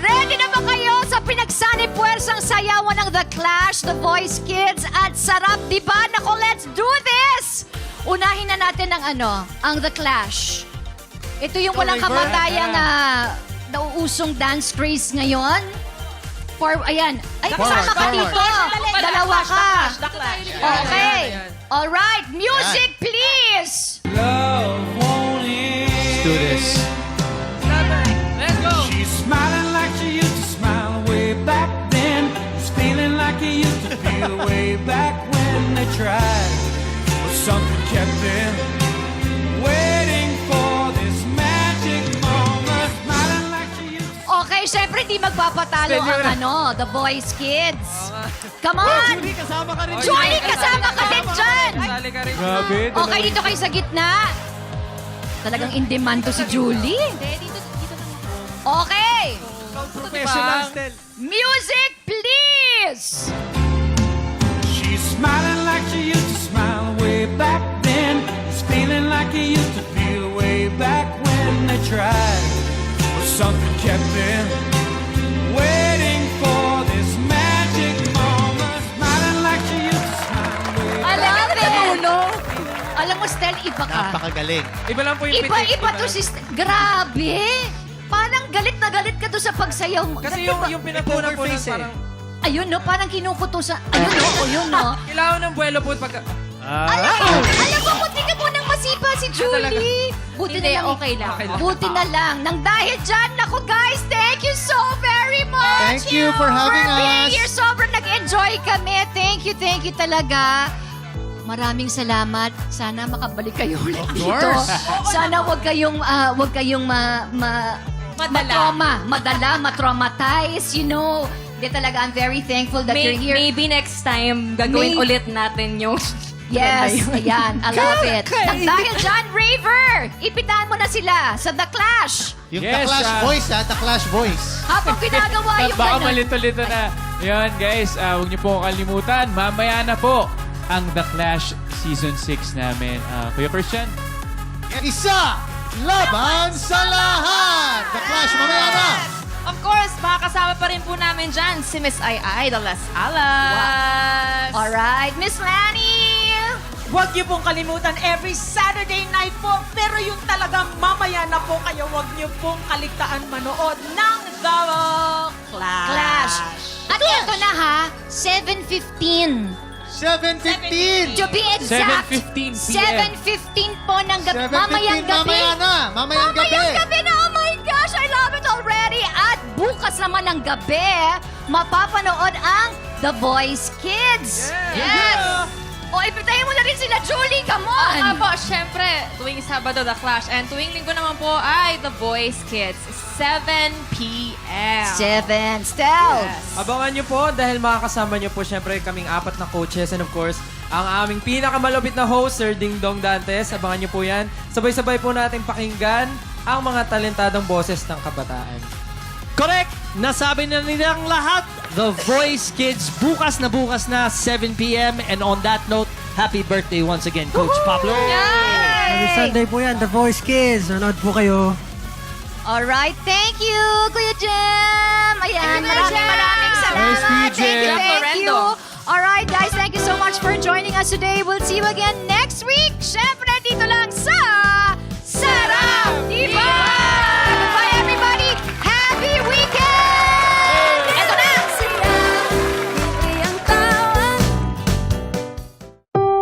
Ready na ba kayo sa pinagsanib puwersang sayawan ng The Clash, The Voice Kids at Sarap Diba? Nako, let's do this! Unahin na natin ang The Clash. Ito yung walang kamatayang nauusong dance craze ngayon. Ayan. Ay, kasama ka dito. Dalawa ka. Okay. Alright. Music, please! Let's do this. Let's go! She's smiling like she used to smile way back then. She's feeling like he used to feel way back when they tried. But something kept them waiting for this magic moment. Smiling like she used to. Okay, syempre di magpapatalo ang The Voice Kids. Come on! Julie, kasama ka rin. Julie, kasama ka din dyan! Sali ka rin. Grabe. Okay, dito kayo sa gitna. Talagang in demand to si Julie. Okay. Professional still. Music, please! She's smiling like she used to smile way back then. She's feeling like he used to feel way back when they tried. But something kept them waiting for this magic moment. Smiling like she used to smile way I love it! Alam mo, Stel, iba ka. Napakagaling. Iba lang po yung Iba to si Stel. Grabe! Parang galit na galit ka doon sa pagsayaw mo. Kasi yung pinapuna po ng parang... Ayun, no? Parang kinukutusan. Ayun, no? Ayun, no? Kailangan ng buwelo po pagka... Alam mo, buti ka munang masipa si Julie. Buti Hindi, na lang. okay lang. Buti na lang. Nang dahil dyan, naku guys, thank you so very much. Thank you for having being us. here. Sobrang nag-enjoy kami. Thank you talaga. Maraming salamat. Sana makabalik kayo ulit dito. course. Sana wag kayong matraumatize, you know. Hindi talaga, I'm very thankful that you're here. Maybe next time, gagawin May- ulit natin yung... Yes, ayan. I love it. Nang dahil dyan, Raver, ipitan mo na sila sa The Clash. Yung Yes, The Clash Voice, The Clash Voice. Habang ginagawa yung Baka ganun. malito-lito na. Yan, guys, huwag niyo po kalimutan. Mamaya na po ang The Clash Season 6 namin. Kuya Christian? Isa, laban sa lahat. The Clash, mamaya na. Of course, makakasama pa rin po namin dyan si Miss Ai, the Las Alas. Alright, Miss Lanny. Huwag niyo pong kalimutan, every Saturday night po, pero yung talagang mamaya na po kayo, huwag niyo pong kaligtaan manood ng The Clash. At ito na ha, 7:15. 7:15. To be exact, 7:15 p.m. 7:15 po ng gabi. 7:15, Mamayang gabi. mamaya na. Mamayang gabi. Mamayang gabi na. Oh my gosh, I love it already. At bukas naman ng gabi, mapapanood ang The Voice Kids. Yes! O, ipitayin mo na rin sila, Julie. Come on! Po, syempre, tuwing Sabado, The Clash. And tuwing Linggo naman po ay The Voice Kids, 7 p.m. 7. Stel. Abangan nyo po dahil makakasama nyo po syempre kaming 4 na coaches and of course, ang aming pinakamalupit na host, Sir Ding Dong Dantes. Abangan nyo po yan. Sabay-sabay po natin pakinggan ang mga talentadong boses ng kabataan. Correct! Nasabi na nilang lahat. The Voice Kids, bukas na 7 p.m. And on that note, happy birthday once again, Coach Pablo. Every Sunday po yan, The Voice Kids. Nanood po kayo. Alright, thank you, Kuya Jem. Ayan, maraming salamat. Nice, Kuya Thank you, Jem. thank you. Alright, guys, thank you so much for joining us today. We'll see you again next week. Syempre, dito lang sa Sarap!